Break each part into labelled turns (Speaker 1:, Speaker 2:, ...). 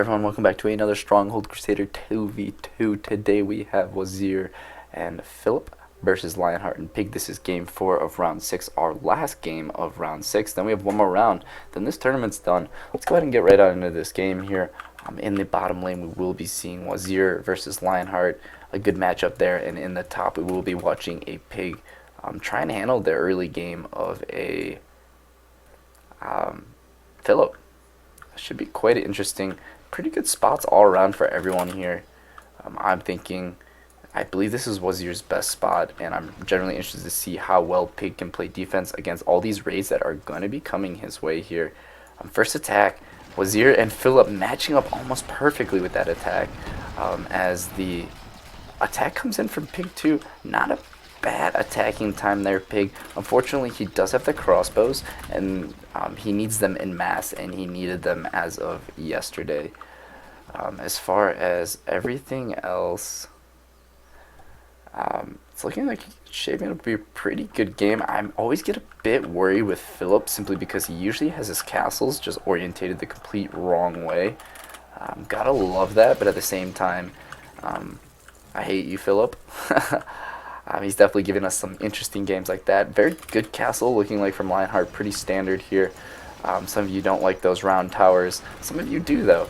Speaker 1: Everyone, welcome back to another Stronghold Crusader 2v2. Today we have Wazir and Philip versus Lionheart and Pig. This is game 4 of round 6, our last game of round 6. Then we have one more round, then this tournament's done. Let's go ahead and get right on into this game here. In the bottom lane we will be seeing Wazir versus Lionheart, a good matchup there, and in the top we will be watching a Pig try and handle the early game of a Philip. Should be quite interesting. Pretty good spots all around for everyone here. I'm thinking, I believe this is Wazir's best spot, and I'm generally interested to see how well Pig can play defense against all these raids that are going to be coming his way here. First attack, Wazir and Philip matching up almost perfectly with that attack. As the attack comes in from Pig too, not a bad attacking time there, Pig. Unfortunately, he does have the crossbows, and he needs them in mass, and he needed them as of yesterday. As far as everything else, it's looking like it's shaping up to be a pretty good game. I always get a bit worried with Philip simply because he usually has his castles just orientated the complete wrong way. Gotta love that, but at the same time, I hate you, Philip. He's definitely giving us some interesting games like that. Very good castle looking like from Lionheart, pretty standard here. Some of you don't like those round towers. Some of you do, though.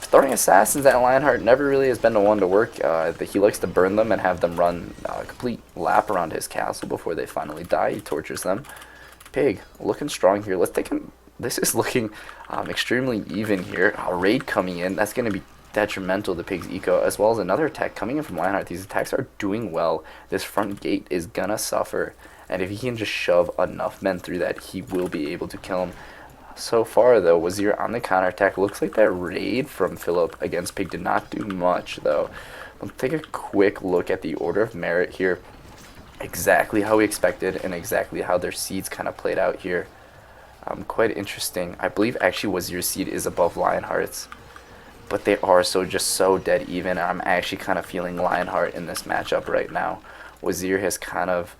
Speaker 1: Throwing assassins at Lionheart never really has been the one to work. He likes to burn them and have them run a complete lap around his castle before they finally die. He tortures them. Pig, looking strong here. Let's take him. This is looking extremely even here. A raid coming in. That's going to be detrimental to Pig's eco, as well as another attack coming in from Lionheart. These attacks are doing well. This front gate is gonna suffer, and if he can just shove enough men through that, he will be able to kill him. So far though, Wazir on the counterattack. Looks like that raid from Philip against Pig did not do much though. Let's take a quick look at the order of merit here. Exactly how we expected, and exactly how their seeds kind of played out here. Quite interesting. I believe actually Wazir's seed is above Lionheart's, but they are just so dead even. I'm actually kind of feeling Lionheart in this matchup right now. Wazir has kind of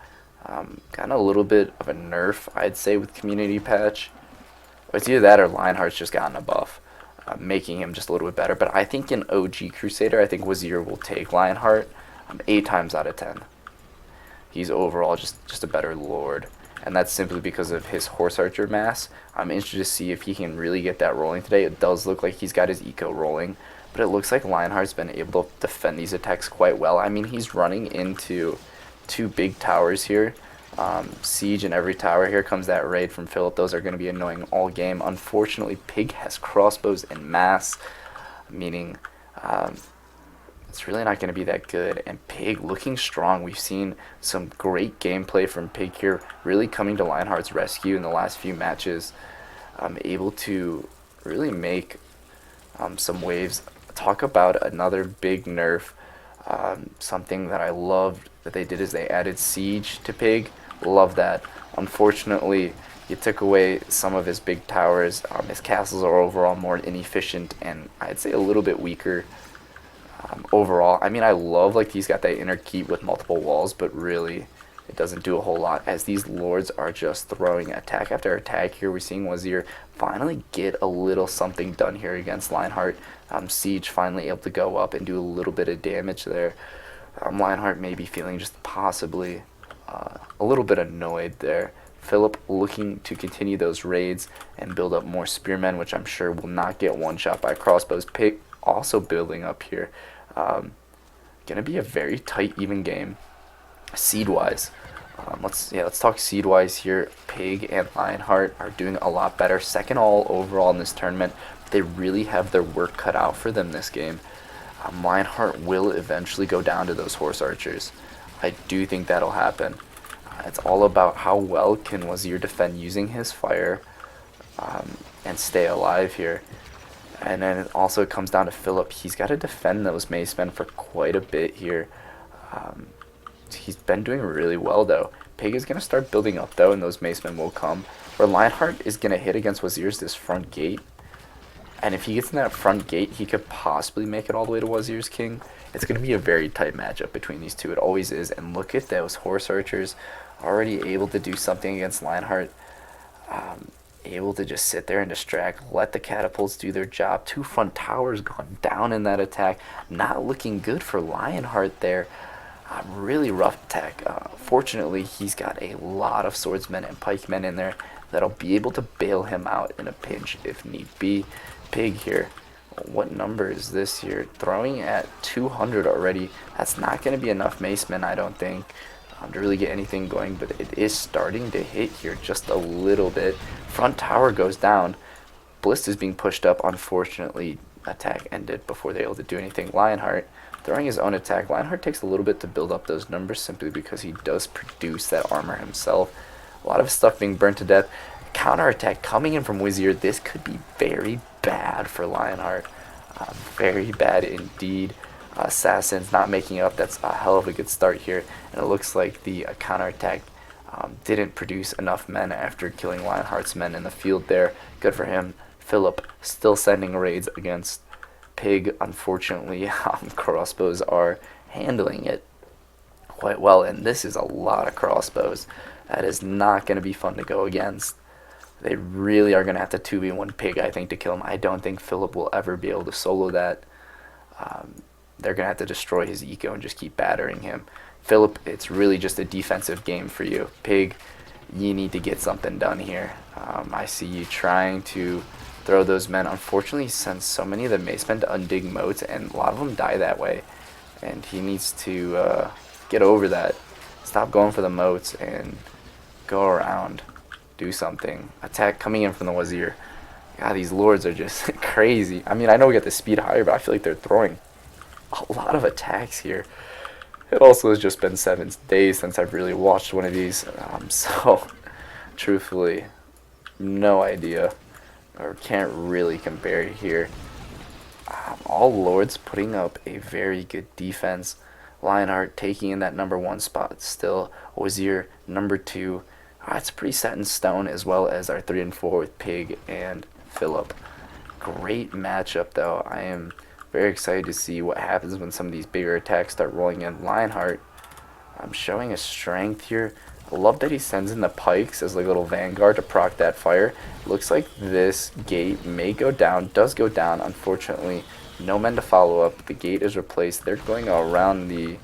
Speaker 1: gotten a little bit of a nerf, I'd say, with Community Patch. It's either that or Lionheart's just gotten a buff, making him just a little bit better. But I think in OG Crusader, I think Wazir will take Lionheart 8 times out of 10. He's overall just a better lord. And that's simply because of his horse archer mass. I'm interested to see if he can really get that rolling today. It does look like he's got his eco rolling, but it looks like Lionheart's been able to defend these attacks quite well. I mean, he's running into 2 big towers here. Siege in every tower. Here comes that raid from Philip. Those are going to be annoying all game. Unfortunately, Pig has crossbows in mass, meaning it's really not going to be that good. And Pig looking strong. We've seen some great gameplay from Pig here, really coming to Lionheart's rescue in the last few matches. Able to really make some waves. Talk about another big nerf. Something that I loved that they did is they added siege to Pig. Love that. Unfortunately, you took away some of his big towers. His castles are overall more inefficient and I'd say a little bit weaker. Overall, I mean, I love like he's got that inner keep with multiple walls, but really it doesn't do a whole lot, as these lords are just throwing attack after attack here. We're seeing Wazir finally get a little something done here against Lionheart. Siege finally able to go up and do a little bit of damage there. Lionheart may be feeling just possibly a little bit annoyed there. Philip looking to continue those raids and build up more spearmen, which I'm sure will not get one shot by crossbows. Pig also building up here. Gonna be a very tight, even game. Seed wise, let's talk seed wise here. Pig and Lionheart are doing a lot better. Second all overall in this tournament. They really have their work cut out for them this game. Lionheart will eventually go down to those horse archers. I do think that'll happen. It's all about how well can Wazir defend using his fire and stay alive here. And then it also comes down to Philip. He's got to defend those macemen for quite a bit here. He's been doing really well though. Pig is going to start building up though, and those macemen will come. Where Lionheart is going to hit against Wazir's this front gate. And if he gets in that front gate, he could possibly make it all the way to Wazir's king. It's going to be a very tight matchup between these two. It always is. And look at those horse archers already able to do something against Lionheart. able to just sit there and distract, let the catapults do their job. Two front towers gone down in that attack. Not looking good for Lionheart there. Really rough attack. Fortunately, he's got a lot of swordsmen and pikemen in there that'll be able to bail him out in a pinch if need be. Pig here. What number is this here? Throwing at 200 already. That's not going to be enough macemen, I don't think, to really get anything going, but it is starting to hit here just a little bit. Front tower goes down. Ballista is being pushed up. Unfortunately, attack ended before they're able to do anything. Lionheart throwing his own attack. Lionheart takes a little bit to build up those numbers simply because he does produce that armor himself. A lot of stuff being burnt to death. Counterattack coming in from Wazir. This could be very bad for Lionheart. Very bad indeed. Assassins not making up. That's a hell of a good start here. And it looks like the counterattack didn't produce enough men after killing Lionheart's men in the field there. Good for him. Philip still sending raids against Pig. Unfortunately, crossbows are handling it quite well. And this is a lot of crossbows. That is not going to be fun to go against. They really are going to have to 2v1 Pig, I think, to kill him. I don't think Philip will ever be able to solo that. They're going to have to destroy his eco and just keep battering him. Philip, it's really just a defensive game for you. Pig, you need to get something done here. I see you trying to throw those men. Unfortunately, he sends so many of the macemen to undig moats, and a lot of them die that way. And he needs to get over that. Stop going for the moats and go around. Do something. Attack coming in from the Wazir. God, these lords are just crazy. I mean, I know we got the speed higher, but I feel like they're throwing a lot of attacks here. It also has just been 7 days since I've really watched one of these. So, truthfully, no idea. Or can't really compare here. All lords putting up a very good defense. Lionheart taking in that #1 spot still. Wazir, #2. It's pretty set in stone, as well as our 3 and 4 with Pig and Philip. Great matchup, though. I am very excited to see what happens when some of these bigger attacks start rolling in. Lionheart, I'm showing his strength here. I love that he sends in the pikes as like a little vanguard to proc that fire. Looks like this gate may go down, does go down. Unfortunately, no men to follow up. The gate is replaced. They're going around the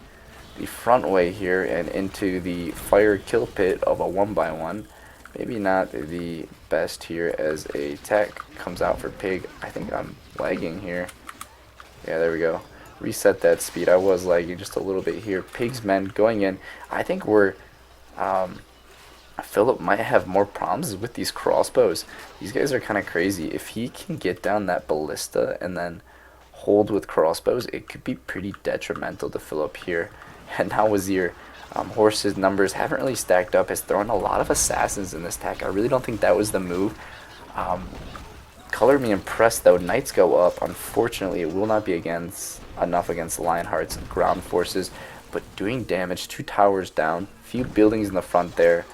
Speaker 1: front way here and into the fire kill pit of a 1x1. Maybe not the best here as a attack comes out for Pig. I think I'm lagging here. Yeah, there we go. Reset that speed. I was lagging just a little bit here. Pig's men going in. I think we're Philip might have more problems with these crossbows. These guys are kind of crazy. If he can get down that ballista and then hold with crossbows, it could be pretty detrimental to Philip here. And now Wazir, horse's numbers haven't really stacked up. Has thrown a lot of assassins in this attack. I really don't think that was the move. Color me impressed though. Knights go up. Unfortunately, it will not be enough against Lionheart's ground forces, but doing damage. 2 towers down, few buildings in the front there.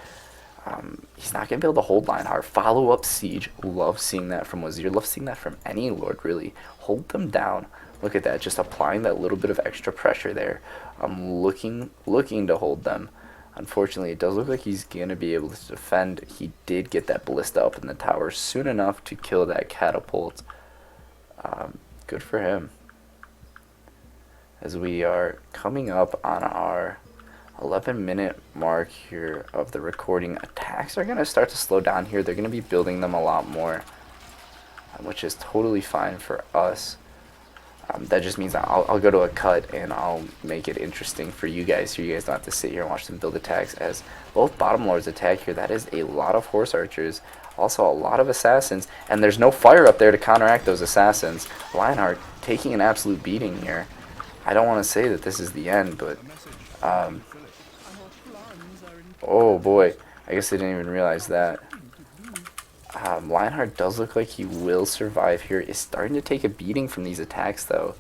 Speaker 1: He's not going to be able to hold Lionheart. Follow up siege. Love seeing that from Wazir. Love seeing that from any lord, really. Hold them down. Look at that, just applying that little bit of extra pressure there. Looking to hold them. Unfortunately, it does look like he's going to be able to defend. He did get that ballista up in the tower soon enough to kill that catapult. Good for him. As we are coming up on our 11-minute mark here of the recording, attacks are going to start to slow down here. They're going to be building them a lot more, which is totally fine for us. That just means I'll go to a cut and I'll make it interesting for you guys, so you guys don't have to sit here and watch them build attacks. As both bottom lords attack here, that is a lot of horse archers, also a lot of assassins, and there's no fire up there to counteract those assassins. Lionheart taking an absolute beating here. I don't want to say that this is the end, but oh boy, I guess I didn't even realize that. Lionheart does look like he will survive here. Is starting to take a beating from these attacks, though.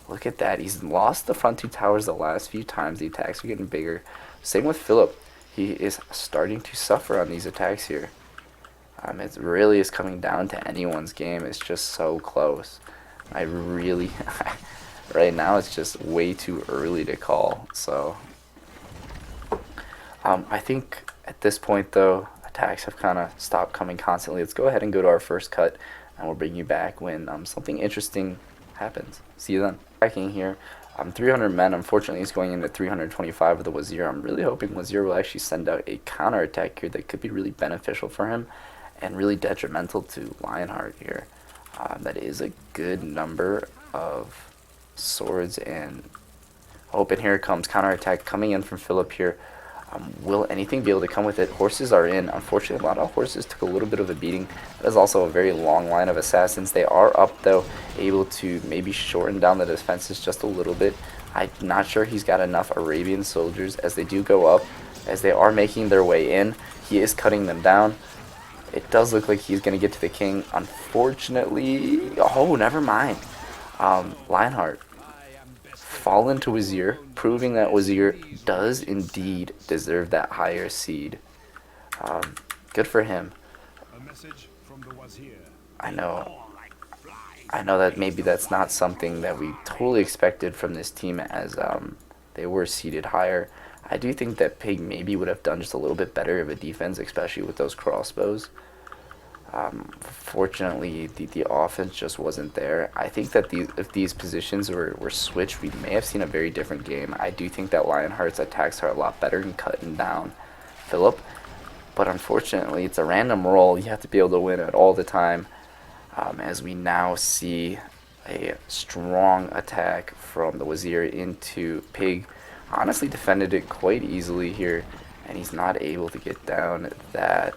Speaker 1: Look at that. He's lost the front 2 towers the last few times. The attacks are getting bigger. Same with Philip. He is starting to suffer on these attacks here. It really is coming down to anyone's game. It's just so close. I really... right now, it's just way too early to call. So, I think at this point, though, attacks have kind of stopped coming constantly. Let's go ahead and go to our first cut, and we'll bring you back when something interesting happens. See you then. Tracking here. 300 men. Unfortunately, he's going into 325 with the Wazir. I'm really hoping Wazir will actually send out a counterattack here that could be really beneficial for him and really detrimental to Lionheart here. That is a good number of swords, and open here comes counterattack coming in from Philip here. Will anything be able to come with it? Horses are in. Unfortunately, a lot of horses took a little bit of a beating. That is also a very long line of assassins. They are up, though, able to maybe shorten down the defenses just a little bit. I'm not sure he's got enough Arabian soldiers as they do go up. As they are making their way in, he is cutting them down. It does look like he's going to get to the king. Unfortunately, oh, never mind. Lionheart fallen to Wazir, proving that Wazir does indeed deserve that higher seed. Good for him. I know that maybe that's not something that we totally expected from this team, as they were seeded higher. I do think that Pig maybe would have done just a little bit better of a defense, especially with those crossbows. Fortunately, the offense just wasn't there. I think that if these positions were switched, we may have seen a very different game. I do think that Lionheart's attacks are a lot better in cutting down Philip, but unfortunately, it's a random roll. You have to be able to win it all the time, as we now see a strong attack from the Wazir into Pig. Honestly, defended it quite easily here, and he's not able to get down that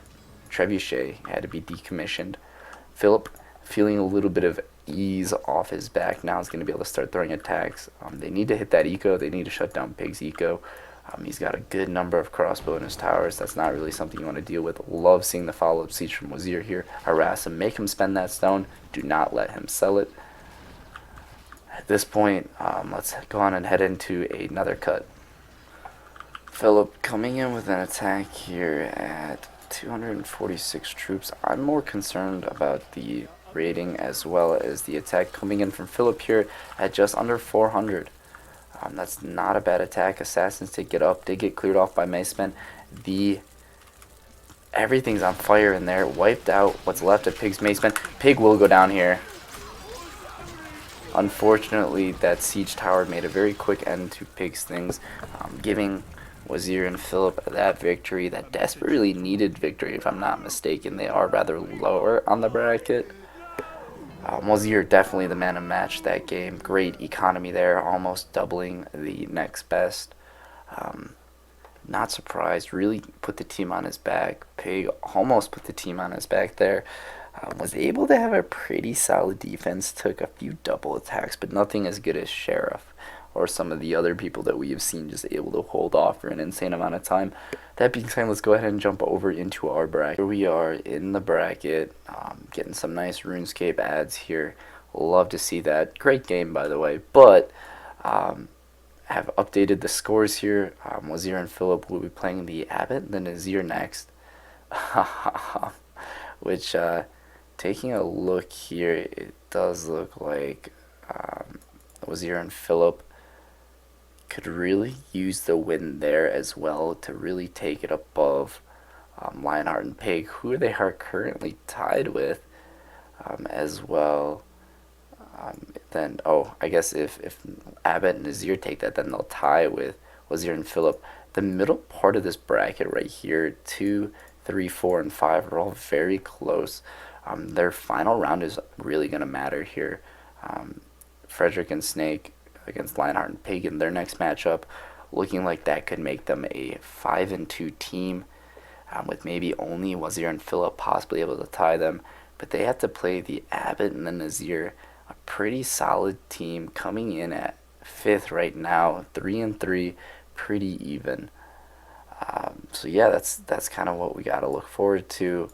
Speaker 1: trebuchet. Had to be decommissioned. Philip, feeling a little bit of ease off his back, now is going to be able to start throwing attacks. They need to hit that eco. They need to shut down Pig's eco. He's got a good number of crossbow in his towers. That's not really something you want to deal with. Love seeing the follow-up siege from Wazir here. Harass him, make him spend that stone. Do not let him sell it. At this point, let's go on and head into another cut. Philip coming in with an attack here at 246 troops. I'm more concerned about the rating as well as the attack coming in from Philip here at just under 400. That's not a bad attack. Assassins did get up, did get cleared off by macemen. Everything's on fire in there. Wiped out what's left of Pig's macemen. Pig will go down here. Unfortunately, that siege tower made a very quick end to Pig's things, giving Wazir and Philip that victory, that desperately needed victory, if I'm not mistaken. They are rather lower on the bracket. Wazir definitely the man of match that game. Great economy there, almost doubling the next best. Not surprised, really put the team on his back. Pig almost put the team on his back there. Was able to have a pretty solid defense, took a few double attacks, but nothing as good as Sheriff or some of the other people that we have seen just able to hold off for an insane amount of time. That being said, let's go ahead and jump over into our bracket. Here we are in the bracket, getting some nice RuneScape ads here. Love to see that. Great game, by the way, but have updated the scores here. Wazir and Philip will be playing the Abbot and the Nazir next. Which, taking a look here, it does look like Wazir and Philip could really use the win there as well to really take it above Lionheart and Pig, who they are currently tied with as well. Then, I guess if Abbott and Nazir take that, then they'll tie with Wazir and Philip. The middle part of this bracket right here, 2, 3, 4, and 5 are all very close. Their final round is really going to matter here. Frederick and Snake against Lionheart and Pig in their next matchup, looking like that could make them a 5-2 team, with maybe only Wazir and Philip possibly able to tie them. But they have to play the Abbot and the Nazir, a pretty solid team coming in at 5th right now, 3-3, pretty even. So yeah, that's kind of what we got to look forward to.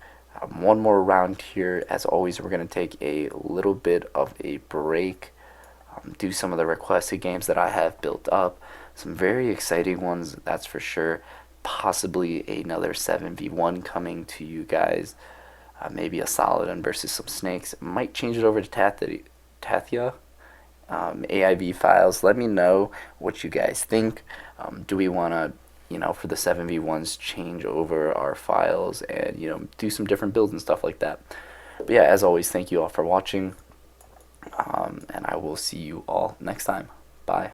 Speaker 1: One more round here. As always, we're going to take a little bit of a break, do some of the requested games that I have built up. Some very exciting ones, that's for sure. Possibly another 7v1 coming to you guys. Maybe a Saladin versus some snakes. Might change it over to Tathba. AIV files. Let me know what you guys think. Do we want to for the 7v1s, change over our files and, do some different builds and stuff like that. But yeah, as always, thank you all for watching, and I will see you all next time. Bye.